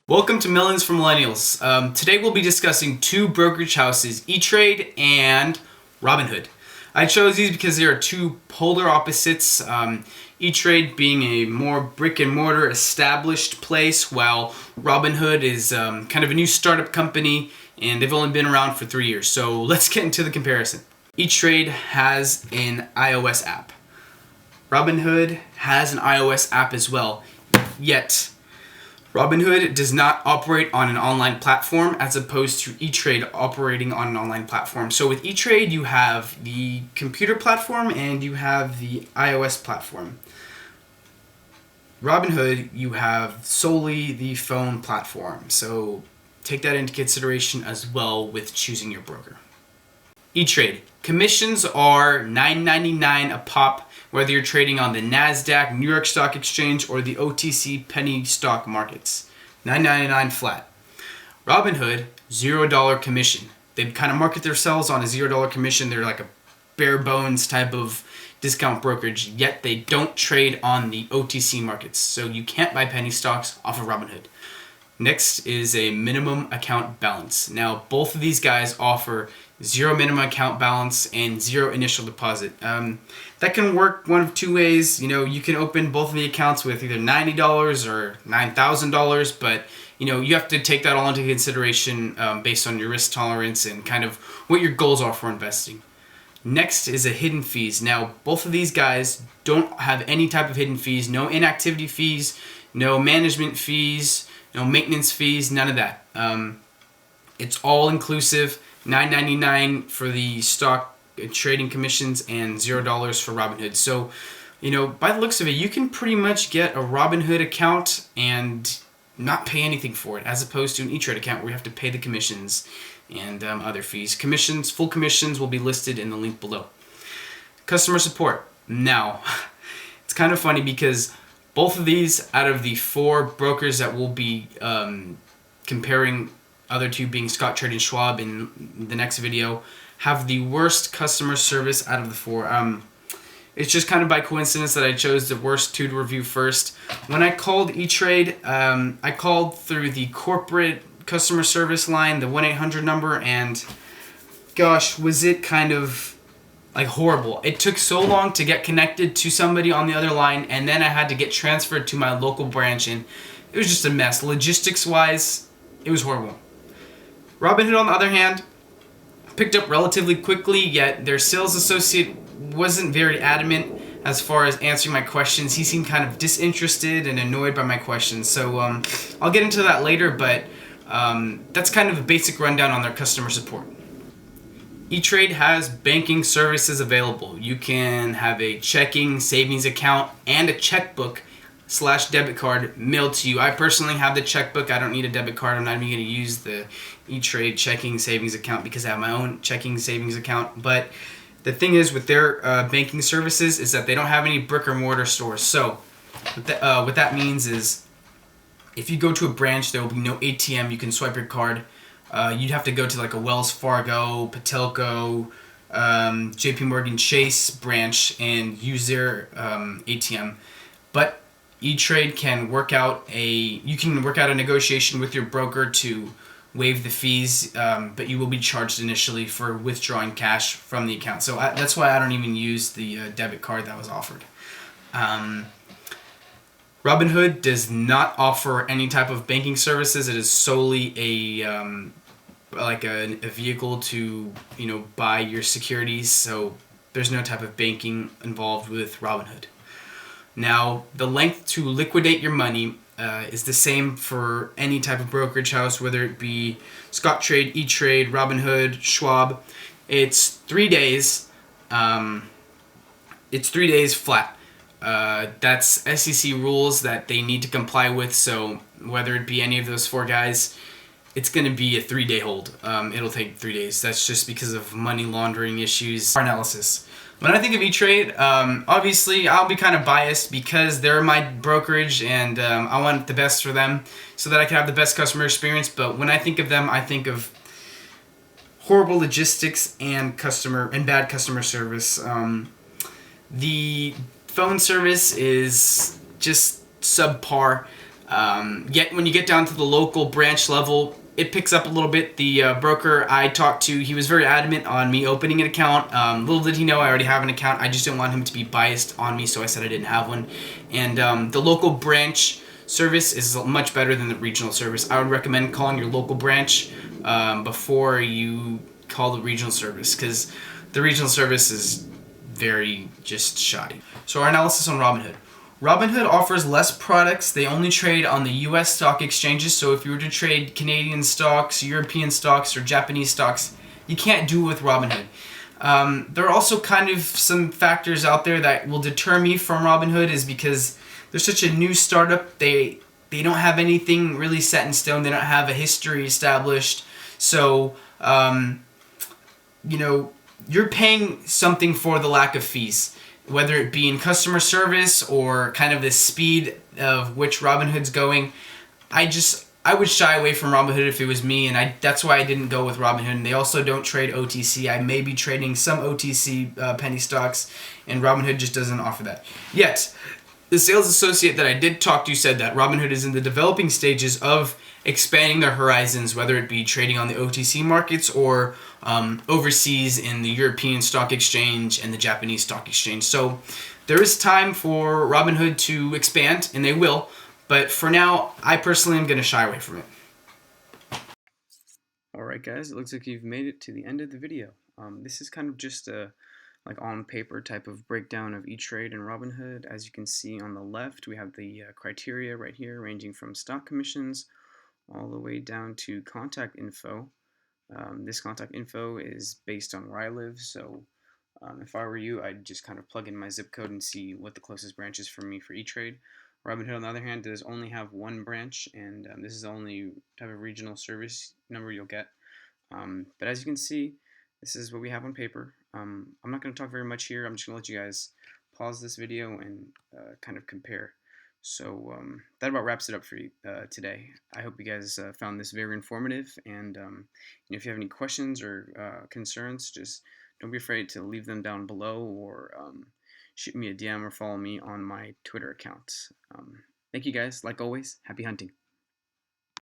Welcome to Millions for Millennials. Today we'll be discussing two brokerage houses, Etrade and RobinHood. I chose these because they are two polar opposites, Etrade being a more brick and mortar established place, while RobinHood is kind of a new startup company and they've only been around for 3 years. So let's get into the comparison. Etrade has an iOS app. RobinHood has an iOS app as well, yet RobinHood does not operate on an online platform as opposed to Etrade operating on an online platform. So with Etrade, you have the computer platform and you have the iOS platform. RobinHood, you have solely the phone platform. So take that into consideration as well with choosing your broker. Etrade. Commissions are $9.99 a pop, whether you're trading on the NASDAQ, New York Stock Exchange, or the OTC penny stock markets. $9.99 flat. RobinHood, $0 commission. They kind of market themselves on a $0 commission. They're like a bare bones type of discount brokerage, yet they don't trade on the OTC markets. So you can't buy penny stocks off of RobinHood. Next is a minimum account balance. Now, both of these guys offer zero minimum account balance and zero initial deposit. That can work one of two ways. You can open both of the accounts with either $90 or $9,000, but you have to take that all into consideration based on your risk tolerance and kind of what your goals are for investing. Next is a hidden fees. Now, both of these guys don't have any type of hidden fees, no inactivity fees, no management fees, no maintenance fees, none of that. It's all inclusive, $9.99 for the stock trading commissions and $0 for RobinHood. So, by the looks of it, you can pretty much get a RobinHood account and not pay anything for it, as opposed to an Etrade account where you have to pay the commissions and other fees. Full commissions will be listed in the link below. Customer support. Now, it's kind of funny because both of these, out of the four brokers that we'll be comparing, other two being Scottrade and Schwab in the next video, have the worst customer service out of the four. It's just kind of by coincidence that I chose the worst two to review first. When I called Etrade, I called through the corporate customer service line, the 1-800 number, and gosh, was it kind of like horrible. It took so long to get connected to somebody on the other line, and then I had to get transferred to my local branch, and it was just a mess. Logistics wise, it was horrible. RobinHood, on the other hand, picked up relatively quickly, yet their sales associate wasn't very adamant as far as answering my questions. He seemed kind of disinterested and annoyed by my questions. So I'll get into that later, but that's kind of a basic rundown on their customer support. Etrade has banking services available. You can have a checking, savings account, and a checkbook / debit card mailed to you. I personally have the checkbook. I don't need a debit card. I'm not even going to use the Etrade checking savings account because I have my own checking savings account. But the thing is with their banking services is that they don't have any brick or mortar stores. So what that means is if you go to a branch, there will be no ATM. You can swipe your card. You'd have to go to like a Wells Fargo, Patelco, JP Morgan Chase branch and use their ATM. But Etrade can work out a negotiation with your broker to waive the fees, but you will be charged initially for withdrawing cash from the account. So that's why I don't even use the debit card that was offered. RobinHood does not offer any type of banking services. It is solely a vehicle to buy your securities. So there's no type of banking involved with RobinHood. Now, the length to liquidate your money is the same for any type of brokerage house, whether it be Scottrade, Etrade, RobinHood, Schwab. It's 3 days. It's 3 days flat. That's SEC rules that they need to comply with. So whether it be any of those four guys, it's going to be a 3-day hold. It'll take 3 days. That's just because of money laundering issues. Our analysis. When I think of E-Trade, obviously I'll be kind of biased because they're my brokerage and I want the best for them so that I can have the best customer experience. But when I think of them, I think of horrible logistics and bad customer service. The phone service is just subpar. Yet when you get down to the local branch level, it picks up a little bit. The broker I talked to, he was very adamant on me opening an account. Little did he know I already have an account. I just didn't want him to be biased on me, so I said I didn't have one. And the local branch service is much better than the regional service. I would recommend calling your local branch before you call the regional service, because the regional service is very just shoddy. So our analysis on Robinhood. Robinhood offers less products. They only trade on the US stock exchanges, so if you were to trade Canadian stocks, European stocks, or Japanese stocks, you can't do it with Robinhood. There are also kind of some factors out there that will deter me from Robinhood, is because they're such a new startup. They don't have anything really set in stone. They don't have a history established. So, you're paying something for the lack of fees, whether it be in customer service or kind of the speed of which Robinhood's going. I would shy away from Robinhood if it was me, and that's why I didn't go with Robinhood. And they also don't trade OTC. I may be trading some OTC penny stocks, and Robinhood just doesn't offer that. Yet, the sales associate that I did talk to said that Robinhood is in the developing stages of expanding their horizons, whether it be trading on the OTC markets or overseas in the European stock exchange and the Japanese stock exchange. So there is time for Robinhood to expand, and they will. But for now, I personally am going to shy away from it. Alright guys, it looks like you've made it to the end of the video. This is kind of just a on paper type of breakdown of E-Trade and Robinhood. As you can see on the left, we have the criteria right here, ranging from stock commissions all the way down to contact info. This contact info is based on where I live, so if I were you, I'd just kind of plug in my zip code and see what the closest branch is for me for E-Trade. Robinhood, on the other hand, does only have one branch, and this is the only type of regional service number you'll get. But as you can see, this is what we have on paper. I'm not going to talk very much here. I'm just going to let you guys pause this video and kind of compare. So that about wraps it up for you today. I hope you guys found this very informative, and if you have any questions or concerns, just don't be afraid to leave them down below, or shoot me a DM or follow me on my Twitter account. Thank you guys. Like always, happy hunting.